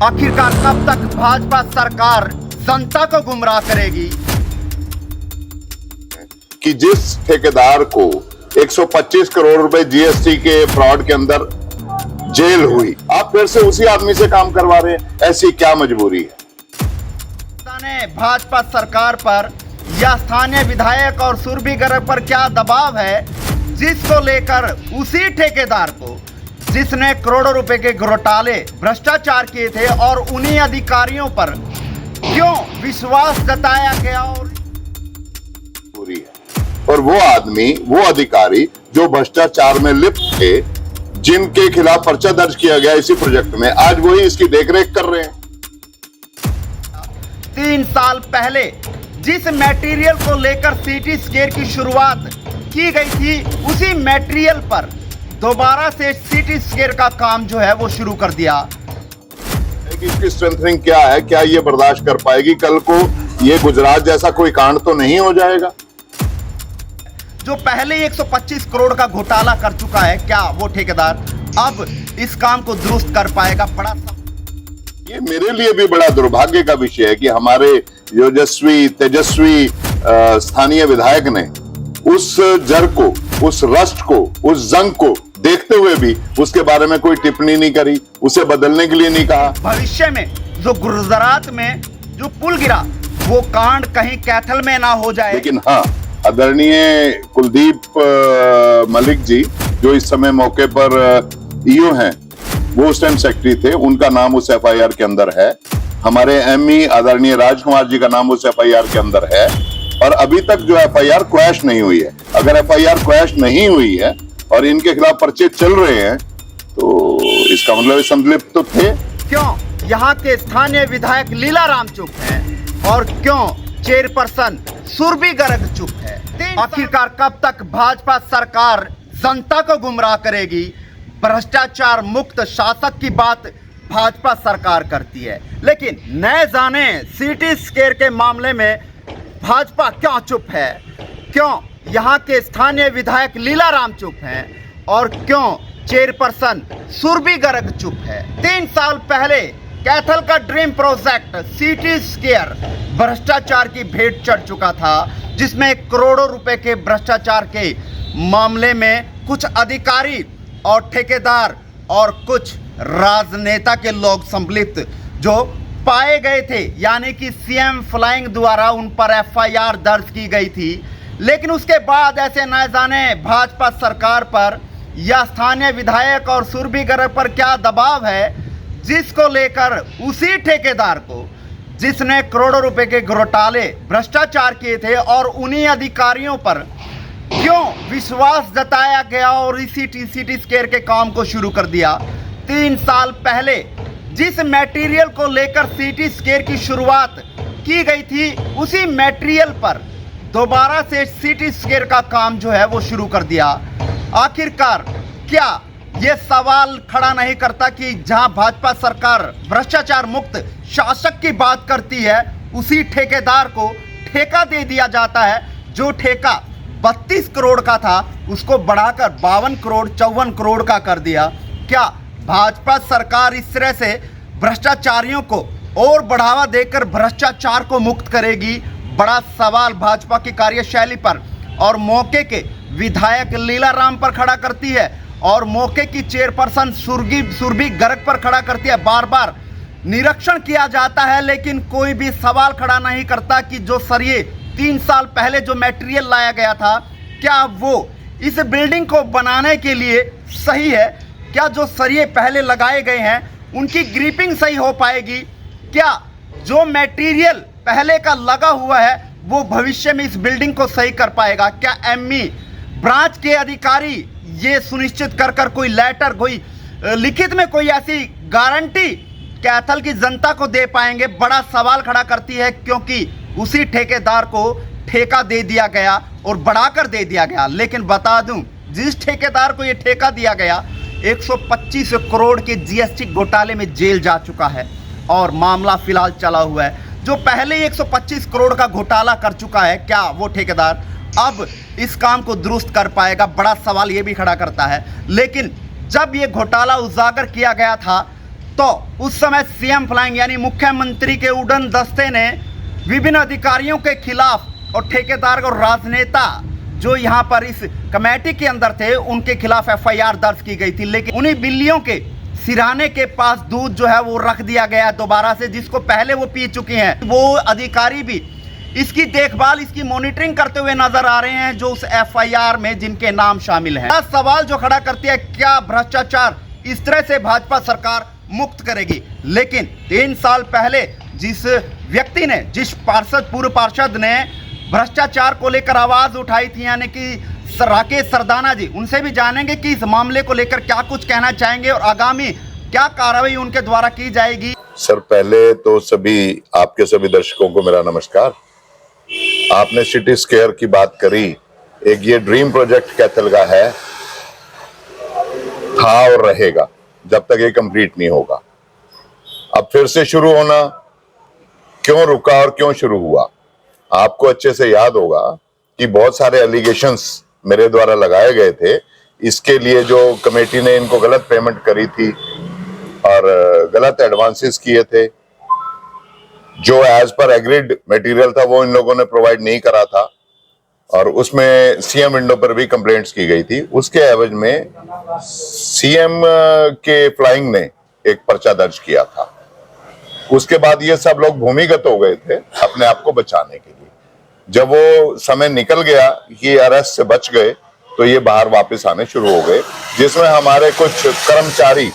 आखिरकार कब तक भाजपा सरकार जनता को गुमराह करेगी? कि जिस ठेकेदार को 125 करोड़ रुपए जीएसटी के फ्रॉड के अंदर जेल हुई, आप फिर से उसी आदमी से काम करवा रहे हैं, ऐसी क्या मजबूरी है? भाजपा सरकार पर या स्थानीय विधायक और सुरभि गर्ग पर क्या दबाव है, जिसको लेकर उसी ठेकेदार को जिसने करोड़ों रुपए के घोटाले भ्रष्टाचार किए थे और उन्हीं अधिकारियों पर क्यों विश्वास जताया गया और वो आदमी, वो अधिकारी जो भ्रष्टाचार में लिप्त थे, जिनके खिलाफ पर्चा दर्ज किया गया इसी प्रोजेक्ट में, आज वही इसकी देखरेख कर रहे हैं। 3 साल पहले जिस मटेरियल को लेकर सिटी स्केयर की शुरुआत की गई थी, उसी मटेरियल पर दोबारा से सिटी स्केयर का काम जो है वो शुरू कर दिया। इसकी स्ट्रेंथनिंग क्या है? क्या ये बर्दाश्त कर पाएगी? कल को ये गुजरात जैसा कोई कांड तो नहीं हो जाएगा? जो पहले 125 करोड़ का घोटाला कर चुका है, क्या वो ठेकेदार अब इस काम को दुरुस्त कर पाएगा? बड़ा ये मेरे लिए भी बड़ा दुर्भाग्य का विषय है कि हमारे योजस्वी तेजस्वी स्थानीय विधायक ने उस जर को, उस रस्ट को, उस जंग को देखते हुए भी उसके बारे में कोई टिप्पणी नहीं करी, उसे बदलने के लिए नहीं कहा। भविष्य में जो गुजरात में जो पुल गिरा, वो कांड कहीं कैथल में ना हो जाए। लेकिन हाँ, आदरणीय कुलदीप मलिक जी जो इस समय मौके पर ईओ हैं, वो उस टाइम सेक्रेटरी थे, उनका नाम उस एफआईआर के अंदर है। हमारे एमई आदरणीय राजकुमार जी का नाम उस एफआईआर के अंदर है और अभी तक जो एफआईआर क्वैश नहीं हुई है। अगर एफआईआर क्वैश नहीं हुई है और इनके खिलाफ पर्चे चल रहे हैं तो इसका मतलब संलिप्त तो थे। क्यों यहाँ के स्थानीय विधायक लीलाराम चुप है और क्यों चेयरपर्सन सुरभि गर्ग चुप है? आखिरकार कब तक भाजपा सरकार जनता को गुमराह करेगी? भ्रष्टाचार मुक्त शासक की बात भाजपा सरकार करती है, लेकिन न जाने सिटी स्केयर के मामले में भाजपा क्यों चुप है? क्यों यहाँ के स्थानीय विधायक लीलाराम चुप हैं और क्यों चेयरपर्सन सुरभि गर्ग चुप है? 3 साल पहले कैथल का ड्रीम प्रोजेक्ट सिटी स्केयर भ्रष्टाचार की भेंट चढ़ चुका था, जिसमें करोड़ों रुपए के भ्रष्टाचार के मामले में कुछ अधिकारी और ठेकेदार और कुछ राजनेता के लोग सम्मिलित जो पाए गए थे, यानी कि सीएम फ्लाइंग द्वारा उन पर एफआईआर दर्ज की गई थी। लेकिन उसके बाद ऐसे न जाने भाजपा सरकार पर या स्थानीय विधायक और सुरभि गर्ग पर क्या दबाव है, जिसको लेकर उसी ठेकेदार को जिसने करोड़ों रुपए के घोटाले भ्रष्टाचार किए थे और उन्हीं अधिकारियों पर क्यों विश्वास जताया गया और इसी सिटी स्केयर के काम को शुरू कर दिया। 3 साल पहले जिस मटेरियल को लेकर सिटी स्केयर की शुरुआत की गई थी, उसी मटेरियल पर दोबारा से सिटी स्केयर का काम जो है वो शुरू कर दिया। आखिरकार क्या ये सवाल खड़ा नहीं करता कि जहां भाजपा सरकार भ्रष्टाचार मुक्त शासक की बात करती है, उसी ठेकेदार को ठेका दे दिया जाता है। जो ठेका 32 करोड़ का था उसको बढ़ाकर 52 करोड़ 54 करोड़ का कर दिया। क्या भाजपा सरकार इस तरह से भ्रष्टाचारियों को और बढ़ावा देकर भ्रष्टाचार को मुक्त करेगी? बड़ा सवाल भाजपा की कार्यशैली पर और मौके के विधायक लीलाराम पर खड़ा करती है और मौके की चेयरपर्सन सुरभि गर्ग पर खड़ा करती है। बार बार निरीक्षण किया जाता है, लेकिन कोई भी सवाल खड़ा नहीं करता कि जो सरिये 3 साल पहले जो मटेरियल लाया गया था, क्या वो इस बिल्डिंग को बनाने के लिए सही है? क्या जो सरिये पहले लगाए गए हैं उनकी ग्रिपिंग सही हो पाएगी? क्या जो मटेरियल पहले का लगा हुआ है वो भविष्य में इस बिल्डिंग को सही कर पाएगा? क्या एमई ब्रांच के अधिकारी ये सुनिश्चित कर कोई लेटर, कोई लिखित में कोई ऐसी गारंटी कैथल की जनता को दे पाएंगे? बड़ा सवाल खड़ा करती है, क्योंकि उसी ठेकेदार को ठेका दे दिया गया और बढ़ाकर दे दिया गया। लेकिन बता दूं, जिस ठेकेदार को ये ठेका दिया गया 125 करोड़ के जीएसटी घोटाले में जेल जा चुका है और मामला फिलहाल चला हुआ है। जो पहले 125 करोड़ का घोटाला कर चुका है, क्या वो ठेकेदार अब इस काम को दुरुस्त कर पाएगा? बड़ा सवाल ये भी खड़ा करता है। लेकिन जब ये घोटाला उजागर किया गया था तो उस समय सीएम फ्लाइंग यानी मुख्यमंत्री के उड़न दस्ते ने विभिन्न अधिकारियों के खिलाफ और ठेकेदार और राजनेता जो यहाँ पर इस कमेटी के अंदर थे उनके खिलाफ एफआईआर दर्ज की गई थी। लेकिन उन्हीं बिल्लियों के सिराने के पास दूध जो है वो रख दिया गया दोबारा से, जिसको पहले वो पी चुके हैं। वो अधिकारी भी इसकी देखभाल, इसकी मॉनिटरिंग करते हुए नजर आ रहे हैं जो उस एफआईआर में जिनके नाम शामिल हैं। सवाल जो खड़ा करती है, क्या भ्रष्टाचार इस तरह से भाजपा सरकार मुक्त करेगी? लेकिन 3 साल पहले जिस व्यक्ति ने, जिस पूर्व पार्षद ने भ्रष्टाचार को लेकर आवाज उठाई थी, यानी कि राकेश सरदाना जी, उनसे भी जानेंगे कि इस मामले को लेकर क्या कुछ कहना चाहेंगे और आगामी क्या कार्रवाई उनके द्वारा की जाएगी। सर, पहले तो आपके सभी दर्शकों को मेरा नमस्कार। आपने सिटी स्क्वायर की बात करी, एक ये ड्रीम प्रोजेक्ट कैथल का है, था और रहेगा जब तक ये कंप्लीट नहीं होगा। अब फिर से शुरू होना, क्यों रुका और क्यों शुरू हुआ? आपको अच्छे से याद होगा कि बहुत सारे एलिगेशंस मेरे द्वारा लगाए गए थे। इसके लिए जो कमेटी ने इनको गलत पेमेंट करी थी और गलत एडवांसेस किए थे, जो एज पर एग्रीड मटेरियल था वो इन लोगों ने प्रोवाइड नहीं करा था और उसमें सीएम विंडो पर भी कंप्लेंट्स की गई थी। उसके एवज में सीएम के फ्लाइंग ने एक पर्चा दर्ज किया था। उसके बाद ये सब लोग भूमिगत हो गए थे अपने आप को बचाने के लिए। जब वो समय निकल गया, ये अरेस्ट से बच गए, तो ये बाहर वापस आने शुरू हो गए, जिसमें हमारे कुछ कर्मचारी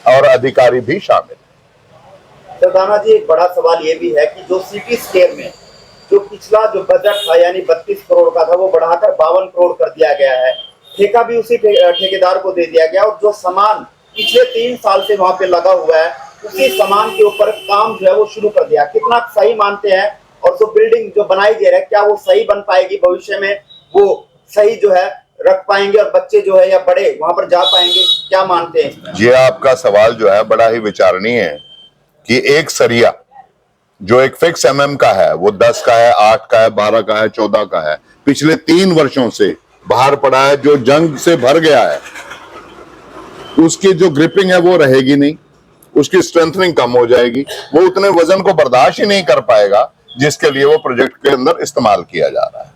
और अधिकारी भी शामिल। सरदाना जी, एक बड़ा सवाल ये भी है कि जो सिटी स्क्वायर में जो पिछला जो बजट था यानी 32 करोड़ का था, वो बढ़ाकर 52 करोड़ कर दिया गया है। ठेका भी उसी ठेकेदार को दे दिया गया और जो सामान पिछले 3 साल से वहां पे लगा हुआ है, उसी सामान के ऊपर काम जो है वो शुरू कर दिया। कितना सही मानते हैं? और जो बिल्डिंग जो बनाई जा रही है, क्या वो सही बन पाएगी? भविष्य में वो सही जो है रख पाएंगे और बच्चे जो है या बड़े वहां पर जा पाएंगे? क्या मानते हैं? ये आपका सवाल जो है बड़ा ही विचारणीय है कि एक सरिया जो एक फिक्स एमएम का है, वो 10 का है, 8 का है, 12 का है, 14 का है, पिछले 3 वर्षों से बाहर पड़ा है, जो जंग से भर गया है, उसकी जो ग्रिपिंग है वो रहेगी नहीं, उसकी स्ट्रेंथनिंग कम हो जाएगी, वो उतने वजन को बर्दाश्त ही नहीं कर पाएगा जिसके लिए वो प्रोजेक्ट के अंदर इस्तेमाल किया जा रहा है।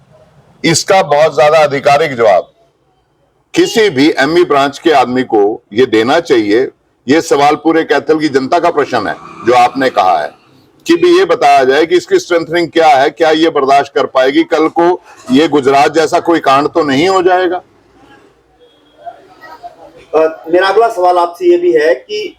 इसका बहुत ज्यादा आधिकारिक जवाब किसी भी एमई ब्रांच के आदमी को ये देना चाहिए। ये सवाल पूरे कैथल की जनता का प्रश्न है जो आपने कहा है कि भी ये बताया जाए कि इसकी स्ट्रेंथनिंग क्या है, क्या ये बर्दाश्त कर पाएगी? कल को ये गुजरात जैसा कोई कांड तो नहीं हो जाएगा। मेरा अगला सवाल आपसे ये भी है कि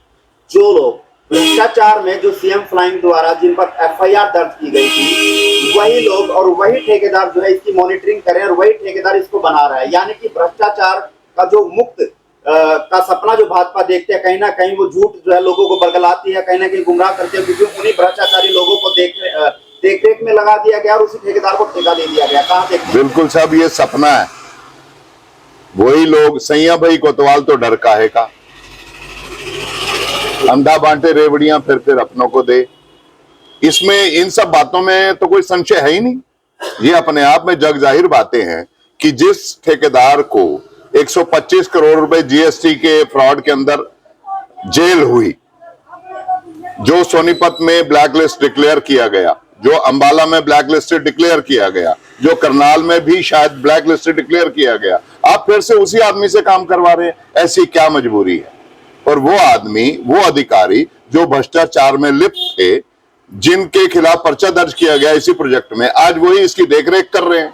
जो लोग भ्रष्टाचार में जो सीएम फ्लाइंग द्वारा जिन पर एफआईआर दर्ज की गई थी, वही लोग और वही ठेकेदार जो है इसकी मॉनिटरिंग करें और वही ठेकेदार इसको बना रहा है, यानी कि भ्रष्टाचार का जो मुक्त का सपना जो भाजपा देखते हैं, कहीं ना कहीं वो झूठ जो है लोगों को बरगलाती है, कहीं ना कहीं गुमराह करते हैं, क्योंकि उन्हीं भ्रष्टाचारी लोगों को देख रेख में लगा दिया गया और उसी ठेकेदार को ठेका दे दिया गया। कहाँ देखते? बिल्कुल साहब, ये सपना है। वही लोग, सैया भाई कोतवाल तो डर काहे का, अंधा बांटे रेवड़ियां फिर अपनों को दे। इसमें इन सब बातों में तो कोई संशय है ही नहीं। ये अपने आप में जग जाहिर बातें हैं कि जिस ठेकेदार को 125 करोड़ रुपए जीएसटी के फ्रॉड के अंदर जेल हुई, जो सोनीपत में ब्लैक लिस्ट डिक्लेयर किया गया, जो अंबाला में ब्लैक लिस्ट डिक्लेयर किया गया, जो करनाल में भी शायद ब्लैक लिस्ट डिक्लेयर किया गया, आप फिर से उसी आदमी से काम करवा रहे हैं। ऐसी क्या मजबूरी है? और वो आदमी, वो अधिकारी जो भ्रष्टाचार में लिप्त थे, जिनके खिलाफ पर्चा दर्ज किया गया इसी प्रोजेक्ट में, आज वही इसकी देखरेख कर रहे हैं।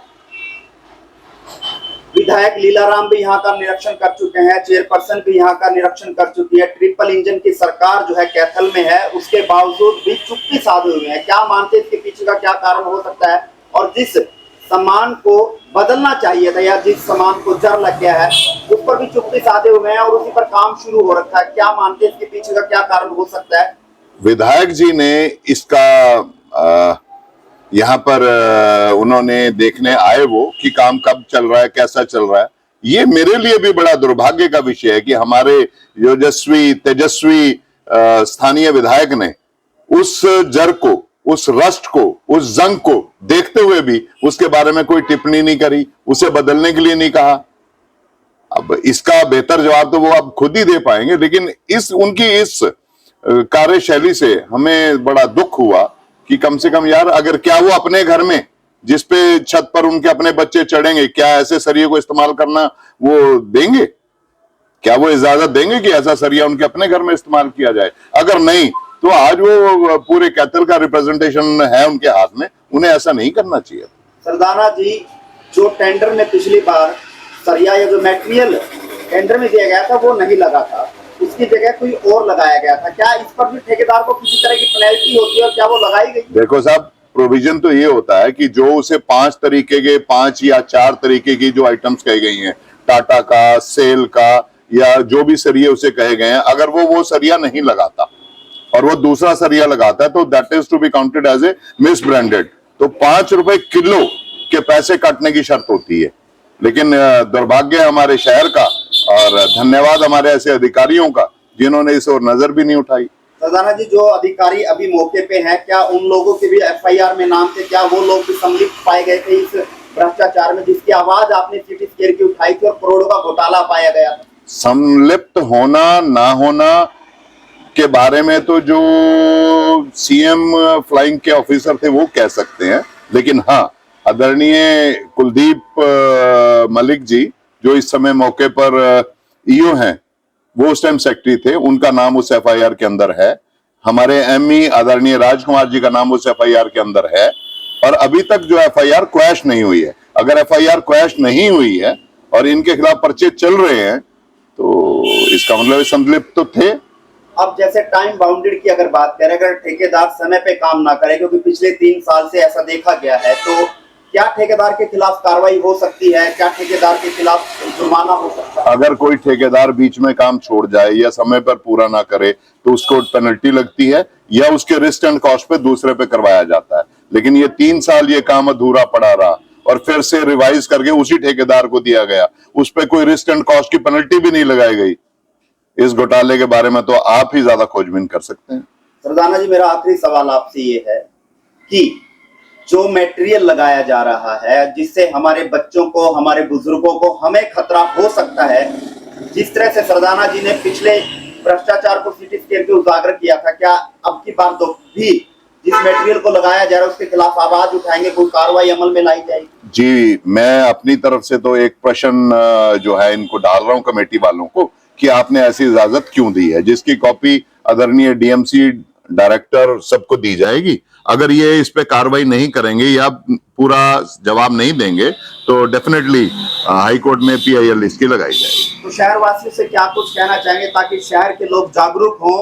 विधायक लीलाराम भी यहाँ का निरीक्षण कर चुके हैं, चेयरपर्सन भी यहाँ का निरीक्षण कर चुकी है। ट्रिपल इंजन की सरकार जो है कैथल में है, उसके बावजूद भी चुप्पी साधे हुए हैं। क्या मानते हैं इसके पीछे का क्या कारण हो सकता है? और जिस सामान को बदलना चाहिए था या जिस सामान को जर लग गया है, उस पर भी चुप्पी साधे हुए हैं और उसी पर काम शुरू हो रखा है। क्या मानते हैं इसके पीछे का क्या कारण हो सकता है? विधायक जी ने इसका यहाँ पर उन्होंने देखने आए वो कि काम कब चल रहा है, कैसा चल रहा है। ये मेरे लिए भी बड़ा दुर्भाग्य का विषय है कि हमारे योजस्वी तेजस्वी स्थानीय विधायक ने उस जर को, उस रस्ट को, उस जंग को देखते हुए भी उसके बारे में कोई टिप्पणी नहीं करी, उसे बदलने के लिए नहीं कहा। अब इसका बेहतर जवाब तो वो अब खुद ही दे पाएंगे, लेकिन उनकी इस कार्यशैली से हमें बड़ा दुख हुआ कि कम से कम यार, अगर क्या वो अपने घर में जिस पे छत पर उनके अपने बच्चे चढ़ेंगे, क्या ऐसे सरिये को इस्तेमाल करना वो देंगे? क्या वो इजाजत देंगे कि ऐसा सरिया उनके अपने घर में इस्तेमाल किया जाए? अगर नहीं तो आज वो पूरे कैथल का रिप्रेजेंटेशन है उनके हाथ में, उन्हें ऐसा नहीं करना चाहिए। सरदाना जी, जो टेंडर में पिछली बार सरिया या जो मटेरियल टेंडर में दिया गया था वो नहीं लगा था, उसकी जगह कोई और लगाया गया था, क्या इस पर भी ठेकेदार को किसी तरह की पेनल्टी होती है और क्या वो लगाई गई? देखो साहब, प्रोविजन तो ये होता है कि जो उसे 5 तरीके के 5 या 4 तरीके की जो आइटम्स कही गई हैं, टाटा का, सेल का या जो भी सरिये उसे कहे गए हैं, अगर वो सरिया नहीं लगाता और वो दूसरा सरिया लगाता है तो that is to be counted as a misbranded. तो 5 रुपए किलो के पैसे काटने की शर्त होती है। लेकिन दुर्भाग्य है हमारे शहर का और धन्यवाद हमारे ऐसे अधिकारियों का जिन्होंने इस ओर नजर भी नहीं उठाई। सरदाना जी, जो अधिकारी अभी मौके पे हैं, क्या उन लोगों के भी एफआईआर में नाम थे? क्या वो लोग भी संलिप्त पाए गए थे इस भ्रष्टाचार में जिसकी आवाज आपने सिटी स्केयर की उठाई थी और करोड़ों का घोटाला पाया गया था? संलिप्त होना ना होना के बारे में तो जो सीएम फ्लाइंग के ऑफिसर थे वो कह सकते हैं, लेकिन हाँ, आदरणीय कुलदीप मलिक जी जो इस समय मौके पर ईओ हैं, वो उस टाइम सेक्रेटरी थे, उनका नाम उस एफआईआर के अंदर है। हमारे एमई आदरणीय राजकुमार जी का नाम उस एफआईआर के अंदर है और अभी तक जो एफआईआर क्वैश नहीं हुई है। अगर एफआईआर क्वैश नहीं हुई है और इनके खिलाफ पर्चे चल रहे हैं तो इसका मतलब संलिप्त तो थे। अब जैसे टाइम बाउंडेड की अगर बात करें, अगर ठेकेदार समय पे काम ना करे, क्योंकि पिछले 3 साल से ऐसा देखा गया है, तो क्या ठेकेदार के खिलाफ कार्रवाई हो सकती है? क्या ठेकेदार के खिलाफ जुर्माना हो सकता है? अगर कोई ठेकेदार बीच में काम छोड़ जाए या समय पर पूरा ना करे तो उसको पेनल्टी लगती है या उसके रिस्क एंड कॉस्ट पे दूसरे पे करवाया जाता है। लेकिन ये 3 साल ये काम अधूरा पड़ा रहा और फिर से रिवाइज करके उसी ठेकेदार को दिया गया, उस पर कोई रिस्क एंड कॉस्ट की पेनल्टी भी नहीं लगाई गई। इस घोटाले के बारे में तो आप ही ज्यादा खोजबीन कर सकते हैं। सरदाना जी, मेरा आखिरी सवाल आपसे ये है कि जो मटेरियल लगाया जा रहा है जिससे हमारे बच्चों को, हमारे बुजुर्गों को, हमें खतरा हो सकता है, जिस तरह से सरदाना जी ने पिछले भ्रष्टाचार को सिटी स्केयर के उजागर किया था, क्या अब की बार तो भी जिस मटेरियल को लगाया जा रहा है उसके खिलाफ आवाज उठाएंगे, कोई कार्रवाई अमल में लाई जाएगी? जी, मैं अपनी तरफ से तो एक प्रश्न जो है इनको डाल रहा हूं कमेटी वालों को कि आपने ऐसी इजाजत क्यों दी है, जिसकी कॉपी आदरणीय डीएमसी डायरेक्टर सबको दी जाएगी। अगर ये इस पे कार्रवाई नहीं करेंगे या पूरा जवाब नहीं देंगे तो डेफिनेटली हाई कोर्ट में पीआईएल इसकी लगाई जाएगी। तो शहर वासियों से क्या कुछ कहना चाहेंगे ताकि शहर के लोग जागरूक हों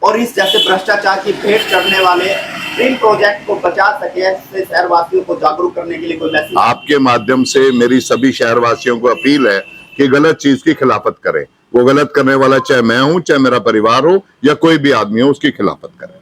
और इस जैसे भ्रष्टाचार की भेंट चढ़ने वाले ड्रीम प्रोजेक्ट को बचा सके? इससे शहर वासियों को जागरूक करने के लिए कोई मैसेज? आपके माध्यम से मेरी सभी शहरवासियों को अपील है कि गलत चीज की खिलाफत करें। वो गलत करने वाला चाहे मैं हूं, चाहे मेरा परिवार हो या कोई भी आदमी हो, उसकी खिलाफत करें।